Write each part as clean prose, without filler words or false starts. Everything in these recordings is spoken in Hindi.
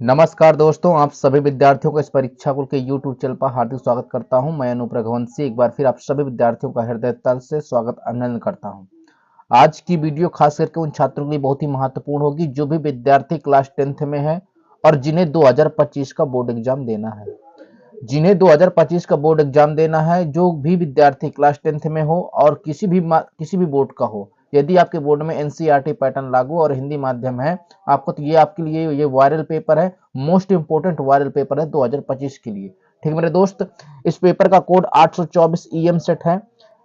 नमस्कार दोस्तों, आप सभी विद्यार्थियों को इस परीक्षा कुल के YouTube चैनल पर हार्दिक स्वागत करता हूं। मैं अनूप रघुवंशी एक बार फिर आप सभी विद्यार्थियों का हृदय तल से स्वागत अभिनंदन करता हूं। आज की वीडियो खास करके उन छात्रों के लिए बहुत ही महत्वपूर्ण होगी जो भी विद्यार्थी क्लास 10th में है और जिन्हें 2025 का बोर्ड एग्जाम देना है। जिन्हें 2025 का बोर्ड एग्जाम देना है, जो भी विद्यार्थी क्लास 10th में हो और किसी भी बोर्ड का हो, यदि आपके बोर्ड में एनसीईआरटी पैटर्न लागू और हिंदी माध्यम है आपको, तो ये आपके लिए ये वायरल पेपर है, मोस्ट इंपोर्टेंट वायरल पेपर है 2025 के लिए। ठीक मेरे दोस्त, इस पेपर का कोड 824 ईएम सेट है।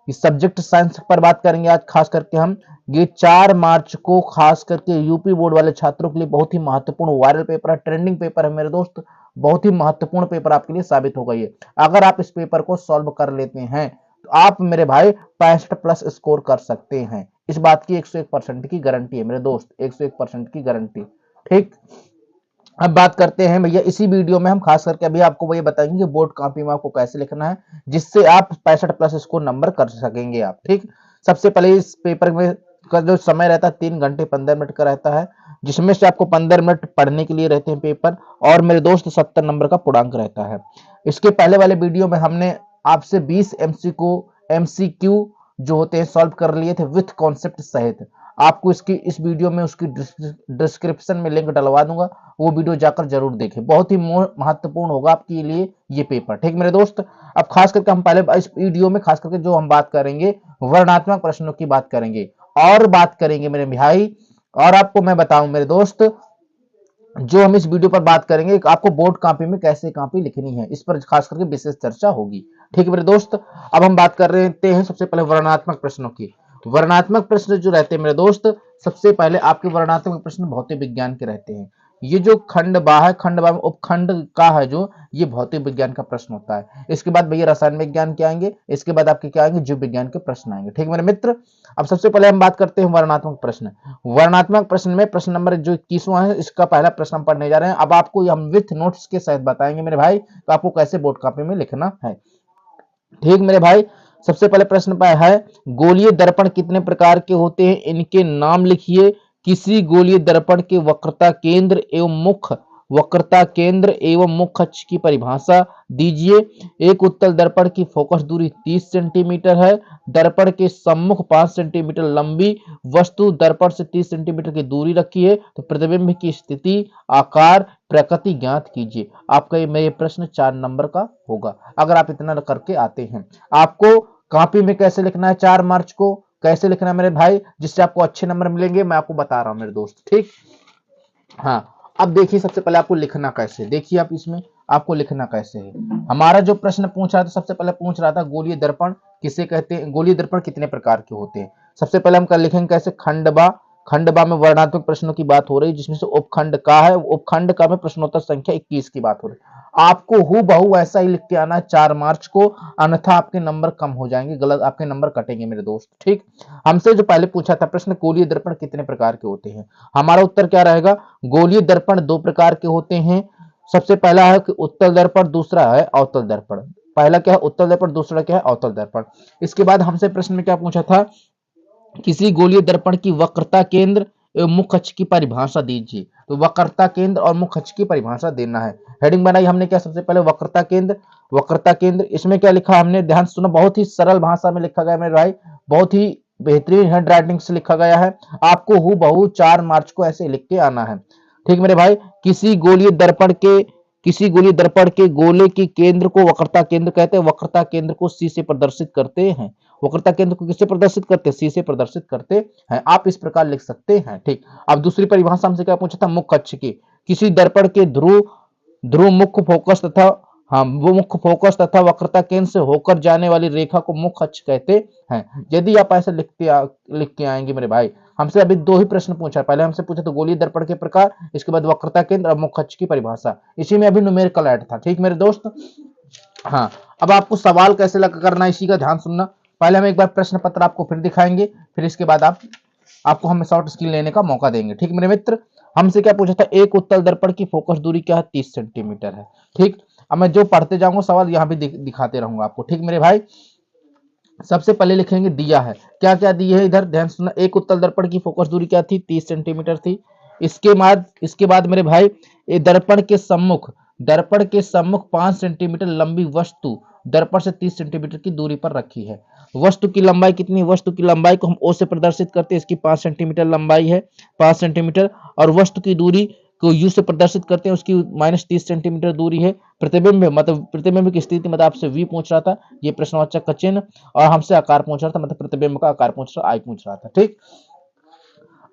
इस सब्जेक्ट साइंस पर बात करेंगे आज खास करके हम। ये 4 मार्च को खास करके यूपी बोर्ड वाले छात्रों के लिए बहुत ही महत्वपूर्ण वायरल पेपर है, ट्रेंडिंग पेपर है मेरे दोस्त। बहुत ही महत्वपूर्ण पेपर आपके लिए साबित हो गई है। अगर आप इस पेपर को सॉल्व कर लेते हैं तो आप मेरे भाई 65+ स्कोर कर सकते हैं। इस बात की 101% की गारंटी है मेरे दोस्त, 101% की गारंटी। ठीक, अब बात करते हैं भैया, इसी वीडियो में हम खास करके अभी आपको वही बताएंगे कि बोर्ड कॉपी में आपको कैसे लिखना है जिससे आप 65+ स्कोर नंबर कर सकेंगे आप। ठीक, सबसे पहले इस पेपर में का जो समय रहता है 3 घंटे 15 मिनट का रहता है, जिसमें से आपको 15 मिनट पढ़ने के लिए रहते हैं पेपर, और मेरे दोस्त 70 नंबर का पूर्णांक रहता है। इसके पहले वाले वीडियो में हमने आपसे 20 एमसीक्यू जो होते हैं सॉल्व कर लिए थे विथ कॉन्सेप्ट सहित। आपको इसकी इस वीडियो में उसकी डिस्क्रिप्शन में लिंक डलवा दूंगा, वो वीडियो जाकर जरूर देखें। बहुत ही महत्वपूर्ण होगा आपके लिए ये पेपर। ठीक मेरे दोस्त, अब खास करके हम पहले इस वीडियो में खास करके जो हम बात करेंगे वर्णनात्मक प्रश्नों की बात करेंगे और बात करेंगे मेरे भाई। और आपको मैं बताऊं मेरे दोस्त, जो हम इस वीडियो पर बात करेंगे आपको बोर्ड कॉपी में कैसे कॉपी लिखनी है, इस पर खास करके विशेष चर्चा होगी। ठीक है मेरे दोस्त, अब हम बात कर रहे हैं सबसे पहले वर्णनात्मक प्रश्नों की। वर्णनात्मक प्रश्न जो रहते हैं मेरे दोस्त, सबसे पहले आपके वर्णनात्मक प्रश्न भौतिक विज्ञान के रहते हैं। ये जो खंड बा है, खंड बा में उपखंड का है जो, ये भौतिक विज्ञान का प्रश्न होता है। इसके बाद भैया रसायन विज्ञान के आएंगे, इसके बाद आपके क्या आएंगे, जीव विज्ञान के प्रश्न आएंगे। ठीक मेरे मित्र, अब सबसे पहले हम बात करते हैं वर्णनात्मक प्रश्न। वर्णनात्मक प्रश्न में प्रश्न नंबर जो 21वां है, इसका पहला प्रश्न हम पढ़ने जा रहे हैं। अब आपको हम विथ नोट्स के साथ बताएंगे मेरे भाई तो आपको कैसे बोर्ड कॉपी में लिखना है। ठीक मेरे भाई, सबसे पहले प्रश्न पर है, गोलीय दर्पण कितने प्रकार के होते हैं, इनके नाम लिखिए। किसी गोलीय दर्पण के वक्रता केंद्र एवं मुख्य अक्ष की परिभाषा दीजिए। एक उत्तल दर्पण की फोकस दूरी 30 सेंटीमीटर है। दर्पण के सम्मुख 5 सेंटीमीटर लंबी वस्तु दर्पण से 30 सेंटीमीटर की दूरी रखी है, तो प्रतिबिंब की स्थिति, आकार, प्रकृति ज्ञात कीजिए। आपका ये प्रश्न 4 नंबर का होगा अगर आप इतना करके आते हैं। आपको कॉपी में कैसे लिखना है 4 मार्च को, कैसे लिखना है मेरे भाई जिससे आपको अच्छे नंबर मिलेंगे, मैं आपको बता रहा हूं मेरे दोस्त। ठीक, हाँ, अब देखिए सबसे पहले आपको लिखना कैसे, देखिए आप इसमें आपको लिखना कैसे है। हमारा जो प्रश्न पूछ रहा था, सबसे पहले पूछ रहा था गोलीय दर्पण किसे कहते हैं, गोलीय दर्पण कितने प्रकार के होते हैं। सबसे पहले हम कर लिखेंगे कैसे, खंडबा। खंडबा में वर्णनात्मक प्रश्नों की बात हो रही है, जिसमें से उपखंड का है, उपखंड का में प्रश्नोत्तर संख्या 21 की बात हो रही है। आपको हूबहू ऐसा ही लिख के आना है 4 मार्च को, अन्यथा आपके नंबर कम हो जाएंगे, गलत आपके नंबर कटेंगे मेरे दोस्त। ठीक, हमसे जो पहले पूछा था प्रश्न, गोलीय दर्पण कितने प्रकार के होते हैं, हमारा उत्तर क्या रहेगा, गोलीय दर्पण 2 प्रकार के होते हैं। सबसे पहला है कि उत्तल दर्पण, दूसरा है अवतल दर्पण। पहला क्या है उत्तल दर्पण, दूसरा क्या है अवतल दर्पण। इसके बाद हमसे प्रश्न में क्या पूछा था, किसी गोलीय दर्पण की वक्रता केंद्र एवं मुख्य अक्ष की परिभाषा दीजिए। तो वक्रता केंद्र और मुख्य अक्ष की परिभाषा देना है। हेडिंग बनाई हमने क्या, सबसे पहले वक्रता केंद्र। वक्रता केंद्र इसमें क्या लिखा हमने, ध्यान सुनो, बहुत ही सरल भाषा में लिखा गया मेरे भाई, बहुत ही बेहतरीन हैंड राइटिंग से लिखा गया है। आपको हूबहू 4 मार्च को ऐसे लिख के आना है। ठीक मेरे भाई, किसी गोलीय दर्पण के गोले के केंद्र को वक्रता केंद्र कहते हैं। वक्रता केंद्र को सी से प्रदर्शित करते हैं। वक्रता केंद्र को किससे प्रदर्शित करते हैं, सी से प्रदर्शित करते हैं। आप इस प्रकार लिख सकते हैं। ठीक, अब दूसरी परिभाषा हमसे क्या पूछा था, मुख्य अक्ष की। किसी दर्पण के ध्रुव मुख्य फोकस तथा, हाँ, वो मुख्य फोकस तथा वक्रता केंद्र से होकर जाने वाली रेखा को मुख्य अक्ष कहते हैं। यदि आप ऐसे लिख के आएंगे मेरे भाई, हमसे अभी 2 ही प्रश्न पूछा, पहले हमसे पूछा तो गोलीय दर्पण के प्रकार, इसके बाद वक्रता केंद्र और मुख्य अक्ष की परिभाषा, इसी में अभी न्यूमेरिकल ऐड था। ठीक मेरे दोस्त, हाँ, अब आपको सवाल कैसे करना है इसी का ध्यान सुनना। पहले हम एक बार प्रश्न पत्र आपको फिर दिखाएंगे, फिर इसके बाद आपको हम शॉर्ट स्क्रीन लेने का मौका देंगे। ठीक मेरे मित्र, हमसे क्या पूछा था, एक उत्तल दर्पण की फोकस दूरी क्या है, 30 सेंटीमीटर है। ठीक, अब मैं जो पढ़ते जाऊंगा सवाल यहाँ भी दिखाते रहूंगा आपको। ठीक मेरे भाई, सबसे पहले लिखेंगे दिया है, क्या क्या दिए है इधर ध्यान सुनना। एक उत्तल दर्पण की फोकस दूरी क्या थी, 30 सेंटीमीटर थी। इसके बाद मेरे भाई ये दर्पण के सम्मुख 5 सेंटीमीटर लंबी वस्तु दर्पण से 30 सेंटीमीटर की दूरी पर रखी है। वस्तु की लंबाई कितनी? वस्तु की लंबाई को हम ओ से प्रदर्शित करते हैं, इसकी 5 सेंटीमीटर लंबाई है, 5 सेंटीमीटर, और वस्तु की दूरी को यू से प्रदर्शित करते हैं, उसकी -30 सेंटीमीटर दूरी है। प्रतिबिंब मतलब प्रतिबिंब की स्थिति मतलब आपसे वी पूछ रहा था, ये प्रश्नवाचक का चिन्ह, और हमसे आकार पूछ रहा था, मतलब प्रतिबिंब का आकार पूछ रहा, आई पूछ रहा था। ठीक,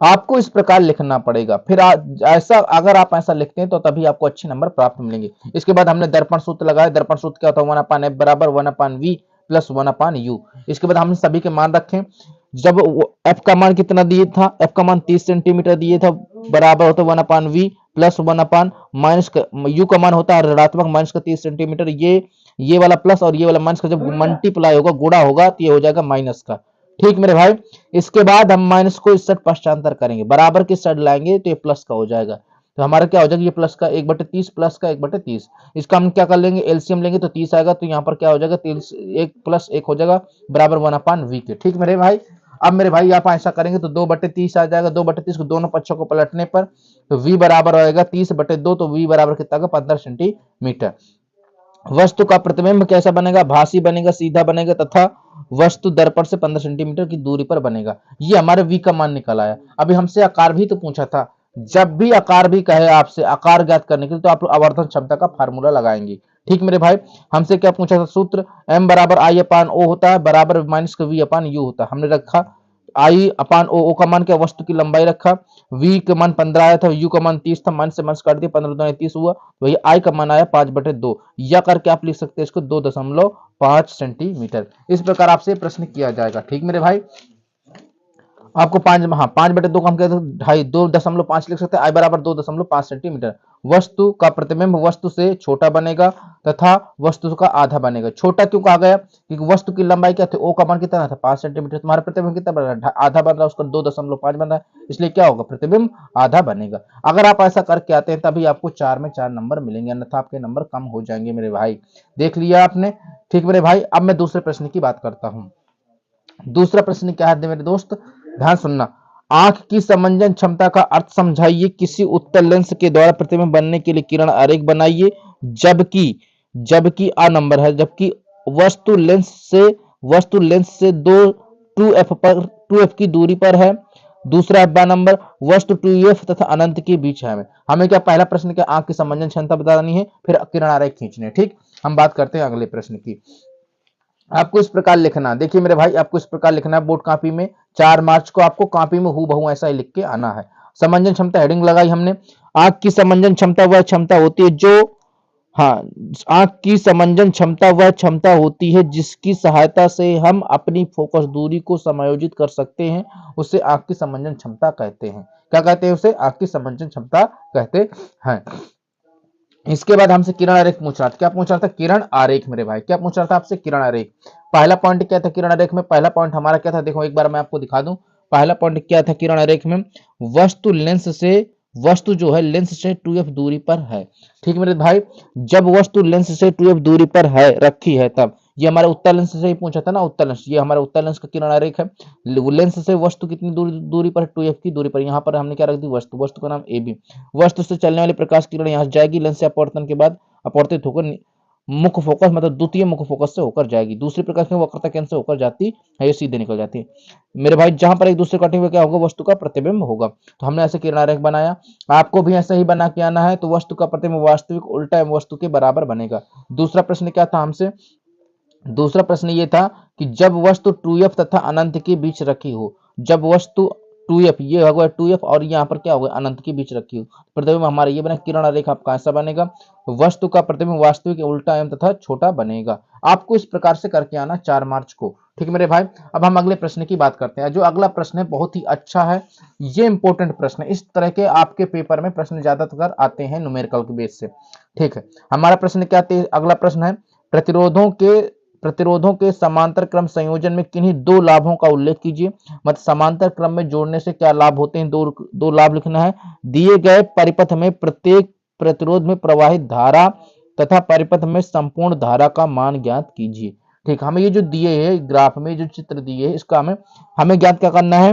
आपको इस प्रकार लिखना पड़ेगा। फिर ऐसा अगर आप ऐसा लिखते हैं तो तभी आपको अच्छे नंबर प्राप्त मिलेंगे। इसके बाद हमने दर्पण सूत्र लगाया। दर्पण सूत्र क्या होता है? 1/f बराबर 1/v प्लस 1/u। इसके बाद हमने सभी के मान रखे। जब f का मान कितना दिए था? f का मान 30 सेंटीमीटर दिए था, बराबर होता है 1/v प्लस 1 माइनस u का मान होता है ऋणात्मक माइनस का 30 सेंटीमीटर। ये वाला प्लस और ये वाला माइनस का जब मल्टीप्लाई होगा, गुणा होगा, तो ये हो जाएगा माइनस का। ठीक मेरे भाई, इसके बाद हम माइनस को इस साइड पश्चांतर करेंगे, बराबर की साइड लाएंगे तो ये प्लस का हो जाएगा। तो हमारा क्या हो जाएगा? ये प्लस का 1/30 प्लस का 1/30। इसका हम क्या कर लेंगे? एलसीएम लेंगे तो 30 आएगा, तो यहाँ पर क्या हो जाएगा? 1 प्लस 1 हो जाएगा, बराबर 1/v के। ठीक मेरे भाई, अब मेरे भाई आप ऐसा करेंगे तो 2/30 आ जाएगा। 2/30 को दोनों पक्षों को पलटने पर तो v बराबर होगा 30/2, तो v बराबर कितना? 15 सेंटीमीटर। वस्तु का प्रतिबिंब कैसा बनेगा? भासी बनेगा, सीधा बनेगा, तथा वस्तु दर्पण से 15 सेंटीमीटर की दूरी पर बनेगा। ये हमारे v का मान निकल आया। अभी हमसे आकार भी तो पूछा था। जब भी आकार भी कहे आपसे आकार ज्ञात करने के लिए, तो आप आवर्धन क्षमता का फार्मूला लगाएंगे। ठीक मेरे भाई, हमसे क्या पूछा था? सूत्र m बराबर I/O होता है, बराबर माइनस का v/u होता है। हमने रखा I/O का मान क्या? वस्तु की लंबाई रखा। v का मान 15 आया था, u का मान 30 था, माइनस से माइनस काट दिया, 15 दूनी 30 हुआ, वही I का मान आया 5/2। या करके आप लिख सकते हैं इसको 2.5 सेंटीमीटर। इस प्रकार आपसे प्रश्न किया जाएगा। ठीक मेरे भाई, आपको 5/2 का हम कहते हैं 2.5 लिख सकते हैं। I बराबर 2.5 सेंटीमीटर। वस्तु का प्रतिबिंब वस्तु से छोटा बनेगा तथा वस्तु का आधा बनेगा। छोटा क्यों कहा गया? क्योंकि वस्तु की लंबाई क्या थी? O का मान कितना था? 5 सेंटीमीटर। तुम्हारा प्रतिबिंब कितना बन रहा है? आधा बन रहा है, उसका 2.5 बन रहा है, इसलिए क्या होगा? प्रतिबिंब आधा बनेगा। अगर आप ऐसा करके आते हैं तभी आपको 4 में 4 नंबर मिलेंगे, अन्यथा आपके नंबर कम हो जाएंगे मेरे भाई। देख लिया आपने? ठीक मेरे भाई, अब मैं दूसरे प्रश्न की बात करता हूं। दूसरा प्रश्न क्या है मेरे दोस्त? ध्यान सुनना। आंख की समंजन क्षमता का अर्थ समझाइए। किसी उत्तल लेंस के द्वारा प्रतिबिंब बनने के लिए किरण आरेख बनाइए। जबकि आ नंबर है, जबकि वस्तु लेंस से 2f की दूरी पर है। दूसरा बा नंबर, वस्तु 2f तथा अनंत के बीच है। हमें क्या पहला प्रश्न क्या? आंख की समंजन क्षमता बतानी है, फिर किरण आरेख खींचने। ठीक, हम बात करते हैं अगले प्रश्न की। आपको इस प्रकार लिखना, देखिए मेरे भाई, आपको इस प्रकार लिखना है बोर्ड कॉपी में। 4 मार्च को आपको कॉपी में हूबहू ऐसा ही लिख के आना है। समंजन क्षमता हेडिंग लगाई हमने। आंख की समंजन क्षमता वह क्षमता होती है जो आंख की समंजन क्षमता वह क्षमता होती है जिसकी सहायता से हम अपनी फोकस दूरी को समायोजित कर सकते हैं, उसे आंख की समंजन क्षमता कहते हैं। क्या कहते हैं? उसे आंख की समंजन क्षमता कहते हैं। इसके बाद हमसे किरण आरेख पूछ रहा था। क्या पूछ रहा था? किरण आरेख मेरे भाई। क्या पूछ रहा था आपसे? किरण आरेख। पहला पॉइंट क्या था किरण आरेख में? पहला पॉइंट हमारा क्या था? देखो एक बार मैं आपको दिखा दूं। पहला पॉइंट क्या था किरण आरेख में? वस्तु जो है लेंस से 2f दूरी पर है। ठीक मेरे भाई, जब वस्तु लेंस से 2f दूरी पर है, रखी है, तब ये हमारे उत्तल लेंस से ही पूछा था ना, उत्तल लेंस। ये हमारा उत्तल लेंस का किरण आरेख है। लेंस से वस्तु कितनी दूरी पर है? 2f की दूरी पर। यहाँ पर हमने क्या रख दी? वस्तु का नाम AB। वस्तु से चलने वाली प्रकाश किरण यहाँ जाएगी, लेंस से अपवर्तन के बाद अपवर्तित होकर मुख्य फोकस मतलब द्वितीय मुख्य फोकस से होकर जाएगी। दूसरी प्रकाश में वक्रता केंद्र से होकर जाती है, ये सीधे निकल जाती है मेरे भाई। जहां पर एक दूसरे कटे हुए क्या होगा? वस्तु का प्रतिबिंब होगा। तो हमने ऐसे किरण आरेख बनाया, आपको भी ऐसा ही बना के आना है। तो वस्तु का प्रतिबिंब वास्तविक उल्टा एवं वस्तु के बराबर बनेगा। दूसरा प्रश्न क्या था हमसे? दूसरा प्रश्न ये था कि जब वस्तु 2f तथा अनंत के बीच रखी हो, जब वस्तु 2f, ये होगा 2f और यहाँ पर क्या होगा? अनंत के बीच रखी हो, प्रतिबिंब हमारा ये बना। किरण आरेख आपका ऐसा बनेगा, वस्तु का प्रतिबिंब वास्तविक उल्टा एवं तथा छोटा बनेगा। आपको इस प्रकार से करके आना 4 मार्च को। ठीक मेरे भाई, अब हम अगले प्रश्न की बात करते हैं। जो अगला प्रश्न है बहुत ही अच्छा है, ये इंपॉर्टेंट प्रश्न है। इस तरह के आपके पेपर में प्रश्न ज्यादातर आते हैं न्यूमेरिकल के बेस से। ठीक है, हमारा प्रश्न क्या? अगला प्रश्न है प्रतिरोधों के समांतर क्रम संयोजन में किन्हीं 2 लाभों का उल्लेख कीजिए। मतलब समांतर क्रम में जोड़ने से क्या लाभ होते हैं? दो लाभ लिखना है। दिए गए परिपथ में प्रत्येक प्रतिरोध में प्रवाहित धारा तथा परिपथ में संपूर्ण धारा का मान ज्ञात कीजिए। ठीक, हमें ये जो दिए है ग्राफ में जो चित्र दिए है, इसका हमें ज्ञात क्या करना है?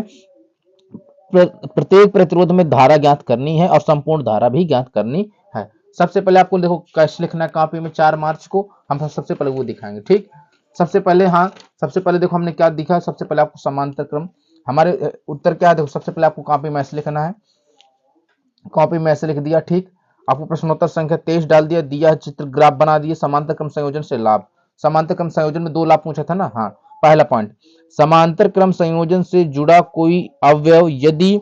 प्रत्येक प्रतिरोध में धारा ज्ञात करनी है और संपूर्ण धारा भी ज्ञात करनी है। सबसे पहले आपको देखो कैसे लिखना है कॉपी में 4 मार्च को, हम सबसे पहले वो दिखाएंगे। ठीक, सबसे पहले देखो हमने क्या दिखा, सबसे पहले आपको समांतर क्रम, हमारे उत्तर क्या है देखो, सबसे पहले आपको कॉपी में ऐसे लिखना है, कॉपी में ऐसे लिख दिया। ठीक, आपको प्रश्नोत्तर संख्या 23 डाल दिया, दिया है चित्र, ग्राफ बना दिए, समांतर क्रम संयोजन से लाभ। समांतर क्रम संयोजन में 2 लाभ पूछा था ना। हाँ, पहला पॉइंट, समांतर क्रम संयोजन से जुड़ा कोई अवयव यदि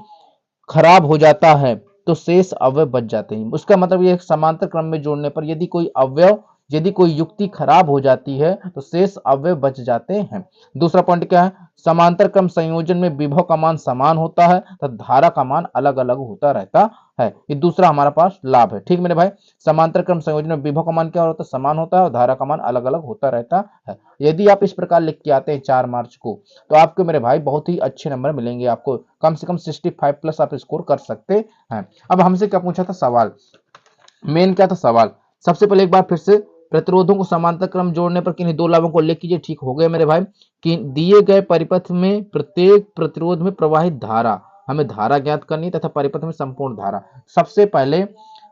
खराब हो जाता है तो शेष अवयव बच जाते हैं। उसका मतलब ये समांतर क्रम में जोड़ने पर यदि कोई युक्ति खराब हो जाती है तो शेष अवयव बच जाते हैं। दूसरा पॉइंट क्या है, समांतर क्रम संयोजन में विभव का मान समान होता है तो धारा का मान अलग अलग होता रहता है। ये दूसरा हमारा पास लाभ है। ठीक मेरे भाई, समांतर क्रम संयोजन में विभव का मान क्या होता है, समान होता है और धारा का मान अलग अलग होता रहता है। यदि आप इस प्रकार लिख के आते हैं 4 मार्च को, तो आपको मेरे भाई बहुत ही अच्छे नंबर मिलेंगे, आपको कम से कम 65 प्लस आप स्कोर कर सकते हैं। अब हमसे क्या पूछा था सवाल, मेन क्या था सवाल, सबसे पहले एक बार फिर से, प्रतिरोधों को समांतर क्रम जोड़ने पर किन्हीं 2 लाभों को उल्लेख कीजिए। ठीक हो गए मेरे भाई, कि दिए गए परिपथ में प्रत्येक प्रतिरोध में प्रवाहित धारा, हमें धारा ज्ञात करनी तथा परिपथ में संपूर्ण धारा। सबसे पहले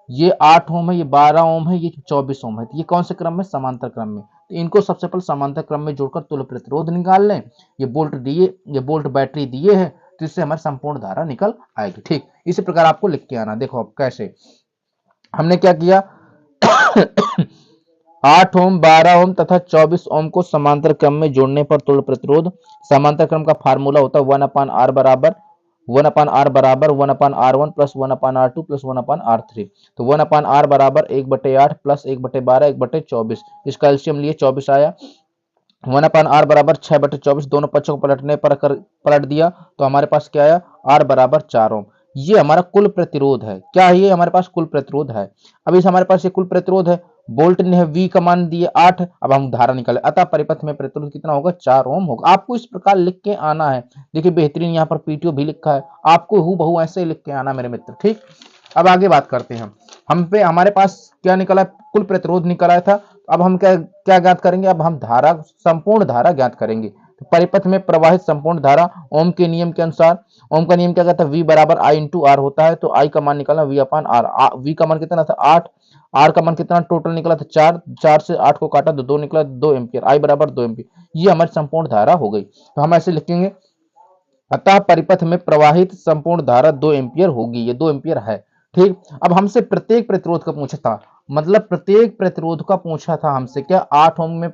ये 8 ओम है, ये 12 ओम है, ये 24 ओम है, तो ये कौन से क्रम में, समांतर क्रम में, तो इनको सबसे पहले समांतर क्रम में जोड़कर तुल्य प्रतिरोध निकाल लें। ये बोल्ट बैटरी दिए है, तो इससे हमारी संपूर्ण धारा निकल आएगी। ठीक, इसी प्रकार आपको लिख के आना। देखो अब कैसे हमने क्या किया 8 ओम, 12 ओम तथा 24 ओम को समांतर क्रम में जोड़ने पर तुल्य प्रतिरोध, समांतर क्रम का फार्मूला होता है 1/r बराबर 1/r1 plus 1/r2 plus 1/r3। तो 1/r बराबर 1/8 प्लस 1/12 1/24, इसका एलसीएम लिए 24 आया। 1/r बराबर 6/24, दोनों पक्षों को पलट दिया तो हमारे पास क्या आया, r बराबर 4 ओम। ये हमारा कुल प्रतिरोध है। क्या है ये, हमारे पास कुल प्रतिरोध है। अब इस हमारे पास ये कुल प्रतिरोध है, बोल्ट ने V का मान दिए 8, अब हम धारा निकाले, अतः परिपथ में प्रतिरोध कितना होगा, 4 ओम होगा। आपको इस प्रकार लिख के आना है। देखिए बेहतरीन यहाँ पर पीटीओ भी लिखा है, आपको हूबहू ऐसे लिख के आना मेरे मित्र। ठीक, अब आगे बात करते हैं, हमारे पास क्या निकला, कुल प्रतिरोध निकला था। अब हम क्या क्या ज्ञात करेंगे, अब हम धारा, संपूर्ण धारा ज्ञात करेंगे। तो परिपथ में प्रवाहित संपूर्ण धारा ओम के नियम के अनुसार, ओम का नियम क्या कहता है, V बराबर I इंटू आर होता है। तो I का मान निकालना V/R, V का मान कितना था 8, R का मान कितना टोटल निकला था 4, 4 से 8 को काटा तो 2 निकला, 2 एम्पियर, I बराबर 2 एम्पियर, ये हमारी संपूर्ण धारा हो गई। तो हम ऐसे लिखेंगे, अतः परिपथ में प्रवाहित संपूर्ण धारा 2 एम्पियर होगी, ये 2 एम्पियर है। ठीक, अब हमसे प्रत्येक प्रतिरोध का पूछा था, मतलब प्रत्येक प्रतिरोध का पूछा था हमसे, क्या 8 ओम में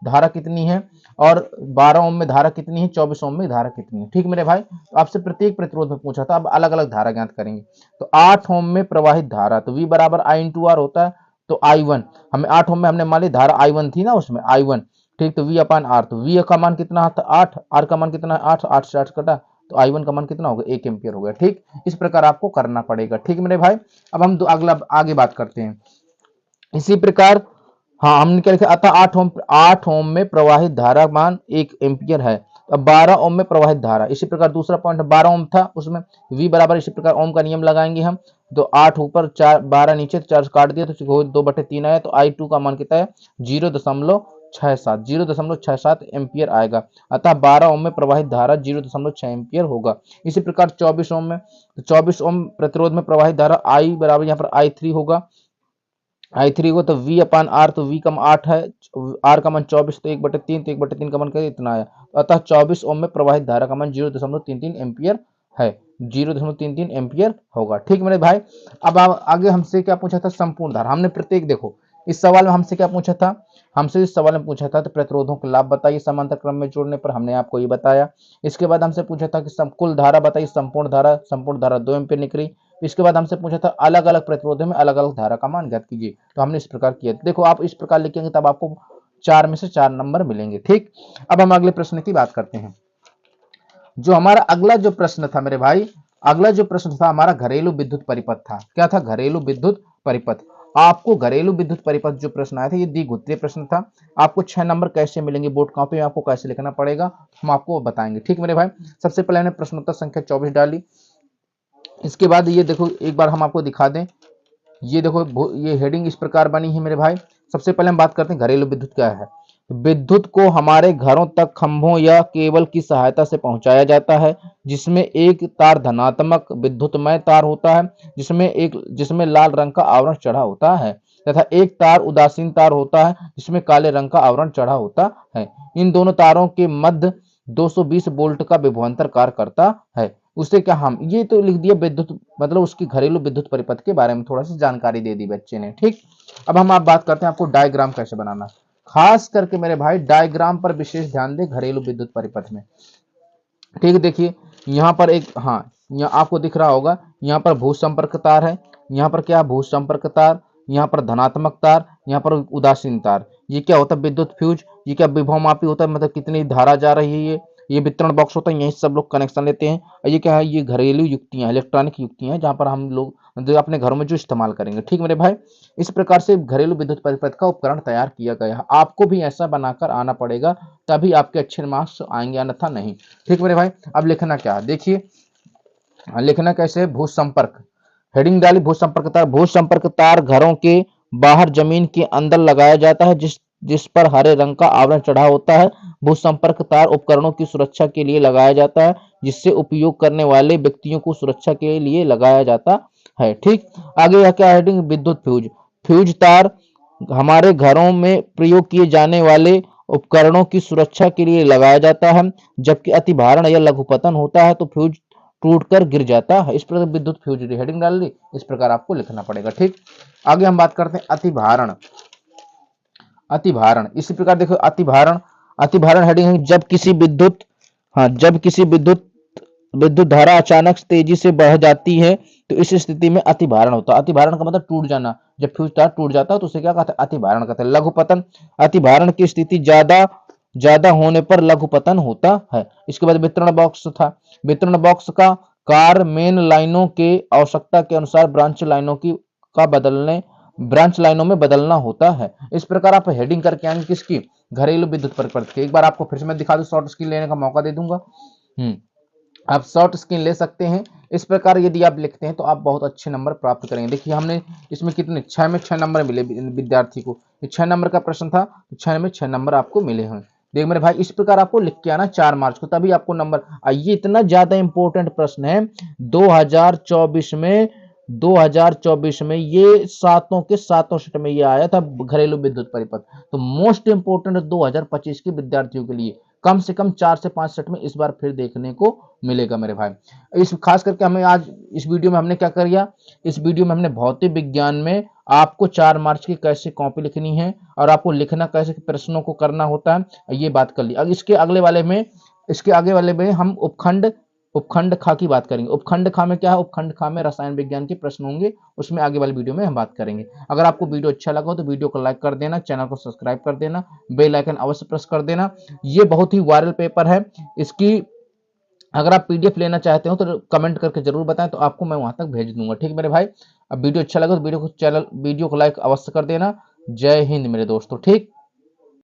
धारा कितनी है और 12 ओम में धारा कितनी है, 24 ओम में धारा कितनी है। ठीक मेरे भाई, तो आपसे प्रत्येक प्रतिरोध में पूछा था। अब अलग अलग धारा ज्ञात करेंगे। तो 8 ओम में प्रवाहित धारा, तो V बराबर I इंटू आर होता है। तो I1, हमें 8 ओम में हमने मान ली धारा I1 थी ना उसमें, I1। ठीक, तो V/R, तो V का मान कितना था 8, R का मान कितना है 8, 8 से 8 कटा तो I1 का मान कितना होगा, 1 एम्पियर हो गया। ठीक, इस प्रकार आपको करना पड़ेगा। ठीक मेरे भाई, अब हम अगला आगे बात करते हैं। इसी प्रकार हाँ, हमने क्या लिखा, अतः 8 ओम में प्रवाहित धारा मान 1 एम्पियर है। अब 12 ओम में प्रवाहित धारा, इसी प्रकार दूसरा पॉइंट 12 ओम था उसमें, V बराबर इसी प्रकार ओम का नियम लगाएंगे हम। तो 8 ऊपर 4, 12 नीचे, 4 काट दिया तो 2/3 आया। तो I2 का मान कितना है, 0.67 एम्पियर आएगा। अतः 12 ओम में प्रवाहित धारा 0.6 एम्पियर होगा। इसी प्रकार 24 ओम में, तो 24 ओम प्रतिरोध में प्रवाहित धारा I बराबर यहाँ पर I3 होगा, I3 को तो V/R, तो V का 8 है, R का मान 24, तो 1/3, तो 1/3 का मान क्या इतना आया। अतः 24 ओम में प्रवाहित धारा का मान 0.33 एम्पियर है, 0.33 एम्पियर होगा। ठीक मेरे भाई, अब आगे हमसे क्या पूछा था, संपूर्ण धारा। हमने प्रत्येक, देखो इस सवाल में हमसे क्या पूछा था, हमसे इस सवाल में पूछा था तो प्रतिरोधों के लाभ बताइए समांतर क्रम में जोड़ने पर, हमने आपको ये बताया। इसके बाद हमसे पूछा था कि कुल धारा बताइए, संपूर्ण धारा 2 एम्पियर निकली। इसके बाद हमसे पूछा था अलग अलग प्रतिरोधों में अलग अलग धारा का मान ज्ञात कीजिए, तो हमने इस प्रकार किया। देखो आप इस प्रकार लिखेंगे तब आपको 4 में से 4 नंबर मिलेंगे। ठीक, अब हम अगले प्रश्न की बात करते हैं। जो हमारा अगला जो प्रश्न था मेरे भाई, अगला जो प्रश्न था हमारा घरेलू विद्युत परिपथ था। क्या था, घरेलू विद्युत परिपथ। आपको घरेलू विद्युत परिपथ जो प्रश्न आया था ये द्विघुत्रीय प्रश्न था। आपको 6 नंबर कैसे मिलेंगे, बोर्ड कॉपी में आपको कैसे लिखना पड़ेगा हम आपको बताएंगे। ठीक मेरे भाई, सबसे पहले हमने प्रश्नोत्तर संख्या 24 डाली। इसके बाद ये देखो एक बार हम आपको दिखा दें, ये देखो ये हेडिंग इस प्रकार बनी है मेरे भाई। सबसे पहले हम बात करते हैं घरेलू विद्युत क्या है। विद्युत को हमारे घरों तक खंभों या केबल की सहायता से पहुंचाया जाता है, जिसमें एक तार धनात्मक विद्युतमय तार होता है, जिसमें लाल रंग का आवरण चढ़ा होता है, तथा एक तार उदासीन तार होता है, जिसमें काले रंग का आवरण चढ़ा होता है। इन दोनों तारों के मध्य 220 वोल्ट का विभवांतर कार्य करता है। उससे क्या, हम ये तो लिख दिया विद्युत, मतलब उसकी घरेलू विद्युत परिपथ के बारे में थोड़ा सा जानकारी दे दी बच्चे ने। ठीक, अब हम आप बात करते हैं आपको डायग्राम कैसे बनाना। खास करके मेरे भाई डायग्राम पर विशेष ध्यान दे घरेलू विद्युत परिपथ में। ठीक है, देखिए यहाँ पर एक, हाँ यहाँ आपको दिख रहा होगा, यहाँ पर भू संपर्क तार है, यहाँ पर क्या भू संपर्क तार, यहाँ पर धनात्मक तार, यहाँ पर उदासीन तार। ये क्या होता है, विद्युत फ्यूज। ये क्या, विभव मापी होता है, मतलब कितनी धारा जा रही है। ये वितरण बॉक्स होता है, यहीं सब लोग कनेक्शन लेते हैं। और ये क्या है, ये घरेलू युक्तियां, इलेक्ट्रॉनिक युक्तियां, जहां पर हम लोग अपने घरों में जो इस्तेमाल करेंगे। ठीक मेरे भाई, इस प्रकार से घरेलू विद्युत परिपथ का उपकरण तैयार किया गया है। आपको भी ऐसा बनाकर आना पड़ेगा, तभी आपके अच्छे मार्क्स आएंगे, अन्यथा नहीं। ठीक मेरे भाई, अब लिखना क्या है, देखिए लिखना कैसे है। भू संपर्क, हेडिंग डाली भू संपर्क तार। भू संपर्क तार घरों के बाहर जमीन के अंदर लगाया जाता है, जिस पर हरे रंग का आवरण चढ़ा होता है। भू संपर्क तार उपकरणों की सुरक्षा के लिए लगाया जाता है, जिससे उपयोग करने वाले व्यक्तियों को सुरक्षा के लिए लगाया जाता है। ठीक, आगे यह क्या हेडिंग, विद्युत फ्यूज। फ्यूज तार हमारे घरों में प्रयोग किए जाने वाले उपकरणों की सुरक्षा के लिए लगाया जाता है। जबकि अतिभारण या लघुपतन होता है तो फ्यूज टूटकर गिर जाता है। इस प्रकार विद्युत फ्यूज, हेडिंग डाल दी, इस प्रकार आपको लिखना पड़ेगा। ठीक, आगे हम बात करते हैं अतिभारण। अतिभारण इसी प्रकार देखो, अतिभारण, अतिभारण हेडिंग है, जब किसी विद्युत, हाँ जब किसी विद्युत धारा अचानक तेजी से बढ़ जाती है तो इस स्थिति में अतिभारण होता है। अतिभारण का मतलब टूट जाना। जब फ्यूज तार टूट जाता है तो उसे क्या कहते हैं, अतिभारण कहते हैं। लघुपतन, अतिभारण की स्थिति ज्यादा होने पर लघुपतन होता है। इसके बाद वितरण बॉक्स था। वितरण बॉक्स का कार्य मेन लाइनों के आवश्यकता के अनुसार ब्रांच लाइनों में बदलना होता है। इस प्रकार आप हेडिंग करके आएंगे किसकी, घरेलू विद्युत परिपथ की। एक बार आपको फिर से मैं दिखा दूं, शॉर्ट स्क्रीन लेने का मौका दे दूंगा। आप शॉर्ट स्क्रीन ले सकते हैं। इस प्रकार यदि आप लिखते हैं तो आप बहुत अच्छे नंबर प्राप्त करेंगे। देखिए हमने इसमें कितने, 6 में 6 नंबर मिले विद्यार्थी को। 6 नंबर का प्रश्न था, 6 में 6 नंबर आपको मिले हैं। देख मेरे भाई, इस प्रकार आपको लिख के आना 4 मार्च को, तभी आपको नंबर। ये इतना ज्यादा इंपॉर्टेंट प्रश्न है 2024 में ये सातों के सातों सेट में ये आया था, घरेलू विद्युत परिपथ। तो मोस्ट इंपोर्टेंट 2025 के विद्यार्थियों के लिए कम से कम 4 से 5 सेट में इस बार फिर देखने को मिलेगा मेरे भाई। इस खास करके हमें आज इस वीडियो में हमने क्या कर दिया, इस वीडियो में हमने भौतिक विज्ञान में आपको 4 मार्च की कैसे कॉपी लिखनी है और आपको लिखना कैसे, प्रश्नों को करना होता है, ये बात कर ली। अब इसके आगे वाले में हम उपखंड खा की बात करेंगे। उपखंड खा में क्या है, उपखंड खा में रसायन विज्ञान के प्रश्न होंगे, उसमें आगे वाली वीडियो में हम बात करेंगे। अगर आपको वीडियो अच्छा लगा हो तो वीडियो को लाइक कर देना, चैनल को सब्सक्राइब कर देना, बेल आइकन अवश्य प्रेस कर देना। ये बहुत ही वायरल पेपर है। इसकी अगर आप पीडीएफ लेना चाहते हो तो कमेंट करके जरूर बताएं, तो आपको मैं वहां तक भेज दूंगा। ठीक मेरे भाई, अब वीडियो अच्छा लगा तो वीडियो को लाइक अवश्य कर देना। जय हिंद मेरे दोस्तों। ठीक।